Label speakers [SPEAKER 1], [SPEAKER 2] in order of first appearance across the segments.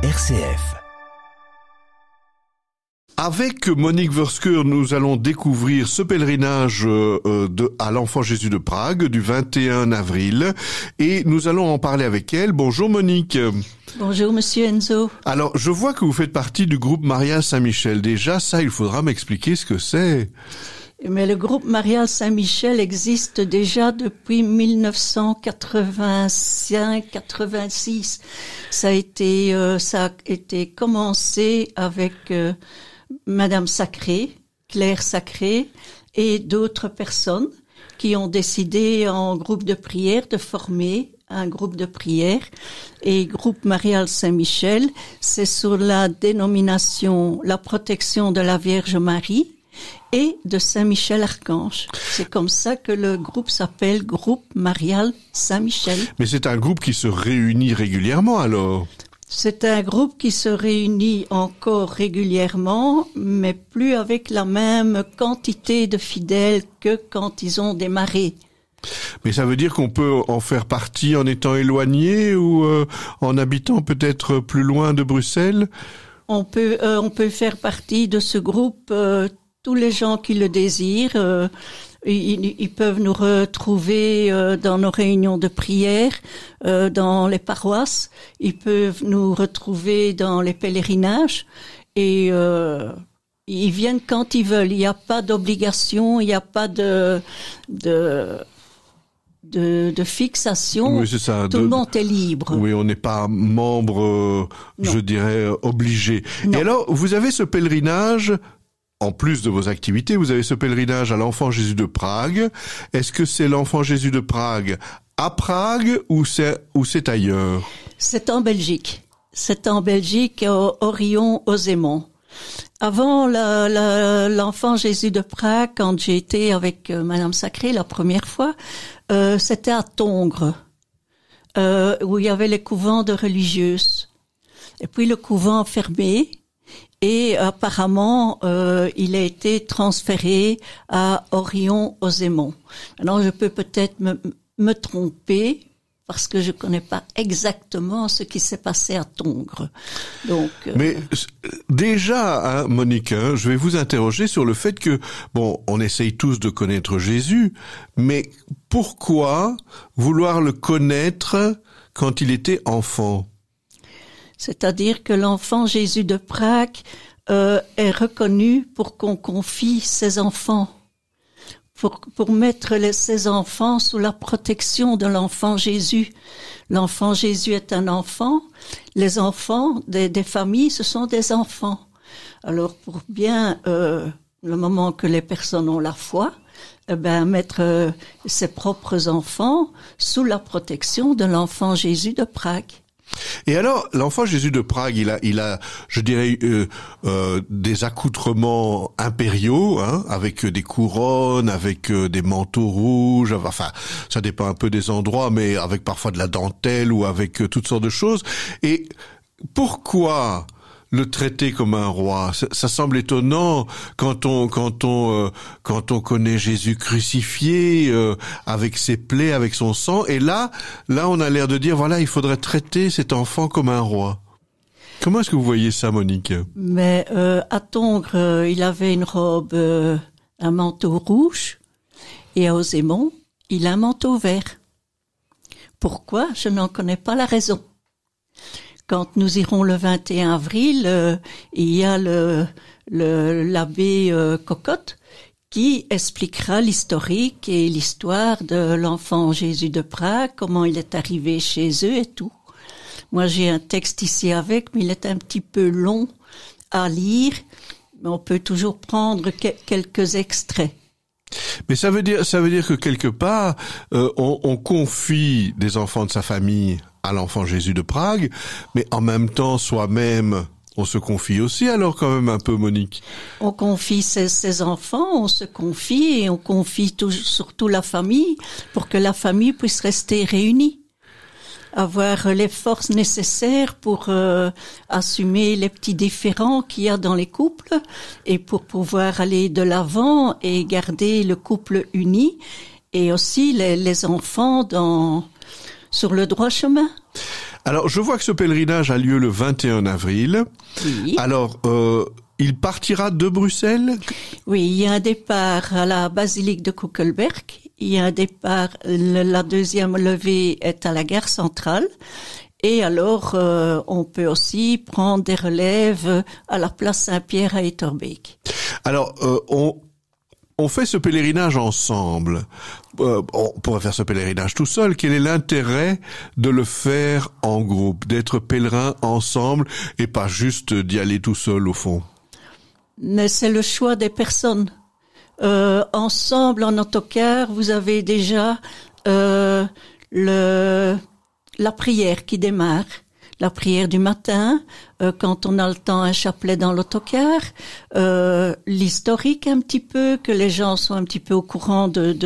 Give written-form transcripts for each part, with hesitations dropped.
[SPEAKER 1] RCF. Avec Monique Versker, nous allons découvrir ce pèlerinage à l'Enfant Jésus de Prague du 21 avril et nous allons en parler avec elle. Bonjour Monique.
[SPEAKER 2] Bonjour Monsieur Enzo.
[SPEAKER 1] Alors, je vois que vous faites partie du groupe Marial Saint-Michel. Déjà, ça, il faudra m'expliquer ce que c'est.
[SPEAKER 2] Mais le groupe Marial Saint-Michel existe déjà depuis 1985-86. Ça a été commencé avec Madame Sacré, Claire Sacré et d'autres personnes qui ont décidé en groupe de prière de former un groupe de prière. Et groupe Marial Saint-Michel, c'est sur la dénomination La protection de la Vierge Marie et de Saint-Michel-Archange. C'est comme ça que le groupe s'appelle groupe Marial Saint-Michel.
[SPEAKER 1] Mais c'est un groupe qui se réunit régulièrement alors?
[SPEAKER 2] C'est un groupe qui se réunit encore régulièrement, mais plus avec la même quantité de fidèles que quand ils ont démarré.
[SPEAKER 1] Mais ça veut dire qu'on peut en faire partie en étant éloigné ou en habitant peut-être plus loin de Bruxelles?
[SPEAKER 2] On peut faire partie de ce groupe, tous les gens qui le désirent. Ils peuvent nous retrouver dans nos réunions de prière, dans les paroisses. Ils peuvent nous retrouver dans les pèlerinages et ils viennent quand ils veulent. Il n'y a pas d'obligation, il n'y a pas de fixation.
[SPEAKER 1] Oui, c'est ça.
[SPEAKER 2] Tout le monde est libre.
[SPEAKER 1] Oui, on n'est pas membre, je dirais, obligé.
[SPEAKER 2] Non.
[SPEAKER 1] Et alors, vous avez ce pèlerinage. En plus de vos activités, vous avez ce pèlerinage à l'Enfant Jésus de Prague. Est-ce que c'est l'Enfant Jésus de Prague à Prague ou c'est ailleurs?
[SPEAKER 2] C'est en Belgique. C'est en Belgique, au Orion-aux-Aimants. Avant l'Enfant Jésus de Prague, quand j'ai été avec Madame Sacré la première fois, c'était à Tongres, où il y avait les couvents de religieuses. Et puis le couvent fermé. Et apparemment, il a été transféré à Orion-aux-Aimants. Maintenant, je peux peut-être me tromper parce que je connais pas exactement ce qui s'est passé à Tongres. Donc,
[SPEAKER 1] mais déjà, Monique, je vais vous interroger sur le fait que, bon, on essaye tous de connaître Jésus, mais pourquoi vouloir le connaître quand il était enfant?
[SPEAKER 2] C'est-à-dire que l'Enfant Jésus de Prague est reconnu pour qu'on confie ses enfants, pour mettre ses enfants sous la protection de l'Enfant Jésus. L'Enfant Jésus est un enfant, les enfants des familles, ce sont des enfants. Alors pour bien, le moment que les personnes ont la foi, mettre ses propres enfants sous la protection de l'Enfant Jésus de Prague.
[SPEAKER 1] Et alors, l'Enfant Jésus de Prague, il a, je dirais, des accoutrements impériaux, hein, avec des couronnes, avec des manteaux rouges. Enfin, ça dépend un peu des endroits, mais avec parfois de la dentelle ou avec toutes sortes de choses. Et pourquoi le traiter comme un roi? Ça semble étonnant quand on connaît Jésus crucifié, avec ses plaies, avec son sang. Et là, on a l'air de dire, voilà, il faudrait traiter cet enfant comme un roi. Comment est-ce que vous voyez ça, Monique?
[SPEAKER 2] Mais à Tongres, il avait une robe, un manteau rouge, et à Aux-Aimants, il a un manteau vert. Pourquoi? Je n'en connais pas la raison. Quand nous irons le 21 avril, il y a l'abbé Cocotte qui expliquera l'historique et l'histoire de l'Enfant Jésus de Prague, comment il est arrivé chez eux et tout. Moi, j'ai un texte ici avec, mais il est un petit peu long à lire. Mais on peut toujours prendre quelques extraits.
[SPEAKER 1] Mais ça veut dire que quelque part, on confie des enfants de sa famille à l'Enfant Jésus de Prague, mais en même temps, soi-même, on se confie aussi alors quand même un peu, Monique.
[SPEAKER 2] On confie ses enfants, on se confie et on confie surtout la famille pour que la famille puisse rester réunie. Avoir les forces nécessaires pour assumer les petits différends qu'il y a dans les couples et pour pouvoir aller de l'avant et garder le couple uni et aussi les enfants sur le droit chemin.
[SPEAKER 1] Alors, je vois que ce pèlerinage a lieu le 21 avril.
[SPEAKER 2] Oui.
[SPEAKER 1] Alors, il partira de Bruxelles?
[SPEAKER 2] Oui, il y a un départ à la basilique de Kuckelberg. Il y a un départ, la deuxième levée est à la gare centrale. Et alors, on peut aussi prendre des relèves à la place Saint-Pierre à Etterbeek.
[SPEAKER 1] Alors, on fait ce pèlerinage ensemble. On pourrait faire ce pèlerinage tout seul. Quel est l'intérêt de le faire en groupe, d'être pèlerin ensemble et pas juste d'y aller tout seul au fond?
[SPEAKER 2] Mais c'est le choix des personnes. Ensemble, en autocar, vous avez déjà la prière qui démarre. La prière du matin, quand on a le temps, un chapelet dans l'autocar, l'historique un petit peu, que les gens soient un petit peu au courant de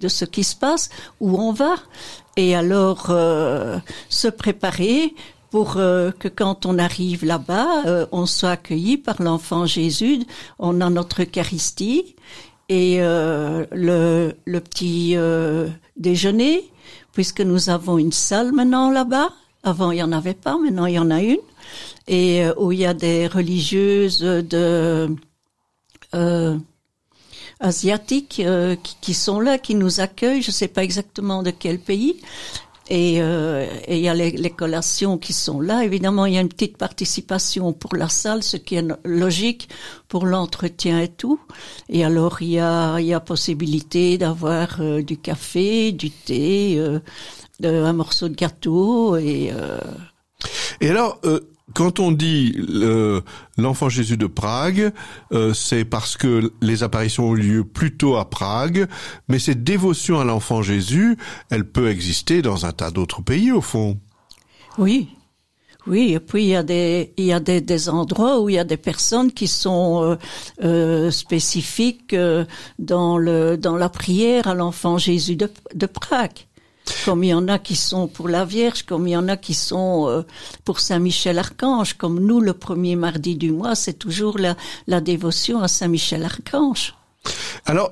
[SPEAKER 2] ce qui se passe, où on va, et alors se préparer pour que quand on arrive là-bas, on soit accueilli par l'enfant Jésus. On a notre Eucharistie et le petit déjeuner, puisque nous avons une salle maintenant là-bas. Avant, il n'y en avait pas, maintenant il y en a une, et où il y a des religieuses asiatiques qui sont là, qui nous accueillent. Je ne sais pas exactement de quel pays. Et il y a les collations qui sont là. Évidemment, il y a une petite participation pour la salle, ce qui est logique pour l'entretien et tout. Et alors, il y a possibilité d'avoir du café, du thé, un morceau de gâteau et
[SPEAKER 1] alors, quand on dit l'enfant Jésus de Prague, c'est parce que les apparitions ont lieu plutôt à Prague, mais cette dévotion à l'enfant Jésus, elle peut exister dans un tas d'autres pays au fond.
[SPEAKER 2] Oui. Oui, et puis il y a des endroits où il y a des personnes qui sont spécifiques dans la prière à l'enfant Jésus de Prague. Comme il y en a qui sont pour la Vierge, comme il y en a qui sont pour Saint-Michel-Archange. Comme nous, le premier mardi du mois, c'est toujours la dévotion à Saint-Michel-Archange.
[SPEAKER 1] Alors,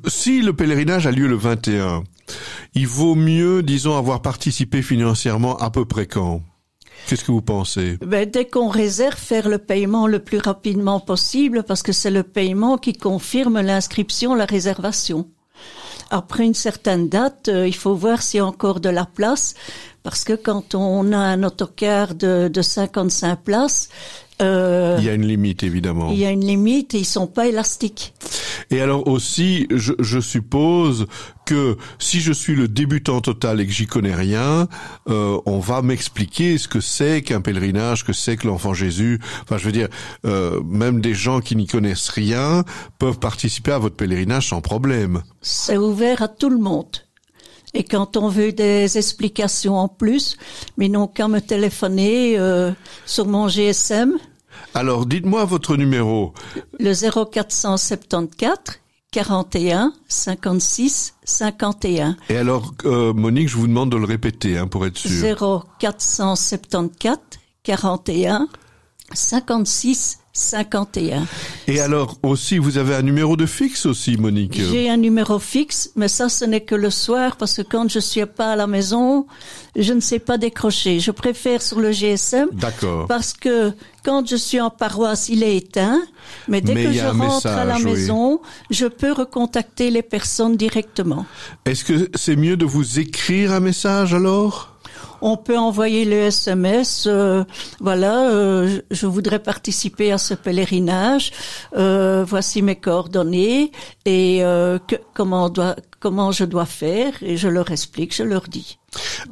[SPEAKER 1] si le pèlerinage a lieu le 21, il vaut mieux, disons, avoir participé financièrement à peu près quand? Qu'est-ce que vous pensez?
[SPEAKER 2] Dès qu'on réserve, faire le paiement le plus rapidement possible, parce que c'est le paiement qui confirme l'inscription, la réservation. Après une certaine date, il faut voir s'il y a encore de la place, parce que quand on a un autocar de 55 places,
[SPEAKER 1] il y a une limite, évidemment.
[SPEAKER 2] Il y a une limite et ils sont pas élastiques.
[SPEAKER 1] Et alors aussi, je suppose que si je suis le débutant total et que j'y connais rien, on va m'expliquer ce que c'est qu'un pèlerinage, que c'est que l'enfant Jésus. Enfin, je veux dire, même des gens qui n'y connaissent rien peuvent participer à votre pèlerinage sans problème.
[SPEAKER 2] C'est ouvert à tout le monde. Et quand on veut des explications en plus, mais non qu'à me téléphoner sur mon GSM.
[SPEAKER 1] Alors, dites-moi votre numéro.
[SPEAKER 2] Le 0474 41 56 51.
[SPEAKER 1] Et alors, Monique, je vous demande de le répéter, pour être sûr.
[SPEAKER 2] 0474 41 56 51.
[SPEAKER 1] Et alors aussi, vous avez un numéro de fixe aussi, Monique?
[SPEAKER 2] J'ai un numéro fixe, mais ça, ce n'est que le soir, parce que quand je suis pas à la maison, je ne sais pas décrocher. Je préfère sur le GSM.
[SPEAKER 1] D'accord.
[SPEAKER 2] Parce que quand je suis en paroisse, il est éteint, mais dès que je rentre à la maison, je peux recontacter les personnes directement.
[SPEAKER 1] Est-ce que c'est mieux de vous écrire un message alors?
[SPEAKER 2] On peut envoyer le SMS, je voudrais participer à ce pèlerinage, voici mes coordonnées et comment je dois faire, et je leur explique, je leur dis.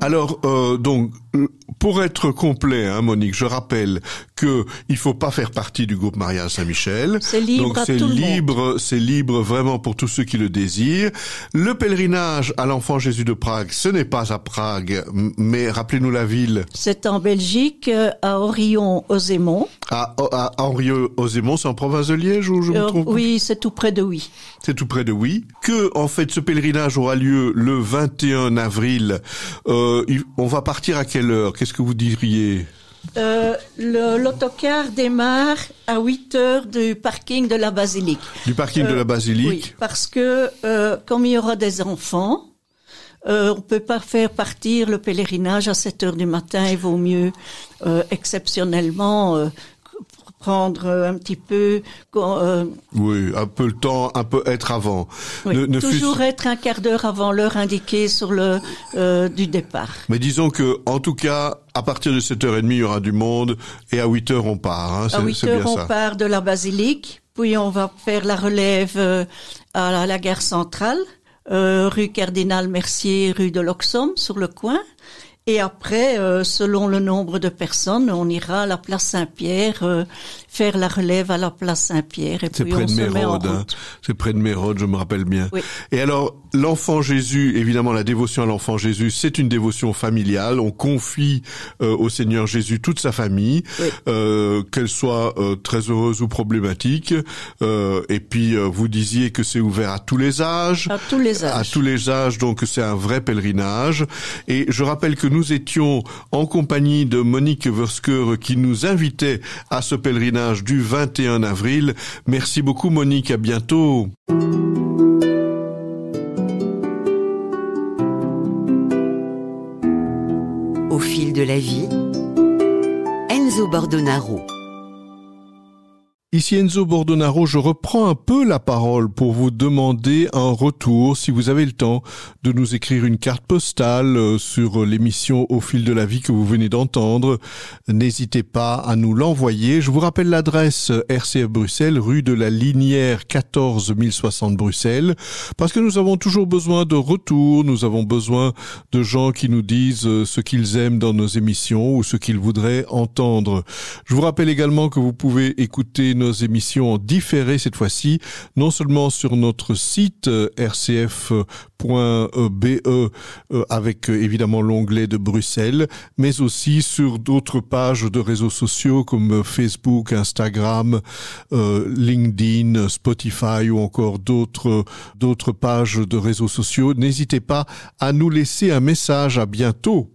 [SPEAKER 1] Alors, donc, pour être complet, Monique, je rappelle que il faut pas faire partie du groupe Mariage Saint-Michel.
[SPEAKER 2] C'est libre
[SPEAKER 1] donc,
[SPEAKER 2] à tout le monde.
[SPEAKER 1] C'est libre vraiment pour tous ceux qui le désirent. Le pèlerinage à l'enfant Jésus de Prague, ce n'est pas à Prague, mais rappelez-nous la ville.
[SPEAKER 2] C'est en Belgique, à Orion-aux-Aimons.
[SPEAKER 1] À Orion-aux-Aimons, c'est en province de Liège ou je me trompe?
[SPEAKER 2] Oui, c'est tout près de Huy.
[SPEAKER 1] C'est tout près de Huy. Que, en fait, ce pèlerinage aura lieu le 21 avril. On va partir à quelle heure? Qu'est-ce que vous diriez?
[SPEAKER 2] L'autocar démarre à 8h du parking de la basilique.
[SPEAKER 1] Du parking de la basilique?
[SPEAKER 2] Oui, parce que comme il y aura des enfants, on peut pas faire partir le pèlerinage à 7 heures du matin. Il vaut mieux exceptionnellement prendre un petit peu.
[SPEAKER 1] Oui, un peu le temps, un peu être avant.
[SPEAKER 2] Oui, toujours être un quart d'heure avant l'heure indiquée sur le du départ.
[SPEAKER 1] Mais disons que, en tout cas, à partir de 7h30, il y aura du monde, et à 8h, on part. Hein,
[SPEAKER 2] à 8h, on part de la basilique, puis on va faire la relève à la gare centrale, rue Cardinal Mercier, rue de l'Oxum, sur le coin. Et après, selon le nombre de personnes, on ira à la place Saint-Pierre, faire la relève à la place Saint-Pierre. Et puis on se met en route.
[SPEAKER 1] C'est près de Mérode, je me rappelle bien.
[SPEAKER 2] Oui.
[SPEAKER 1] Et alors, l'enfant Jésus, évidemment, la dévotion à l'enfant Jésus, c'est une dévotion familiale. On confie au Seigneur Jésus toute sa famille, oui. Qu'elle soit très heureuse ou problématique. Et puis, vous disiez que c'est ouvert à tous les âges.
[SPEAKER 2] À tous les âges.
[SPEAKER 1] À tous les âges, donc c'est un vrai pèlerinage. Et je rappelle que nous étions en compagnie de Monique Versker qui nous invitait à ce pèlerinage du 21 avril. Merci beaucoup Monique, à bientôt.
[SPEAKER 3] Au fil de la vie, Enzo Bordonaro.
[SPEAKER 1] Ici Enzo Bordonaro, je reprends un peu la parole pour vous demander un retour, si vous avez le temps, de nous écrire une carte postale sur l'émission Au fil de la vie que vous venez d'entendre. N'hésitez pas à nous l'envoyer. Je vous rappelle l'adresse RCF Bruxelles, rue de la Linière 14 1060 Bruxelles, parce que nous avons toujours besoin de retours, nous avons besoin de gens qui nous disent ce qu'ils aiment dans nos émissions ou ce qu'ils voudraient entendre. Je vous rappelle également que vous pouvez écouter nos émissions en différé cette fois-ci, non seulement sur notre site rcf.be avec évidemment l'onglet de Bruxelles, mais aussi sur d'autres pages de réseaux sociaux comme Facebook, Instagram, LinkedIn, Spotify ou encore d'autres pages de réseaux sociaux. N'hésitez pas à nous laisser un message. À bientôt.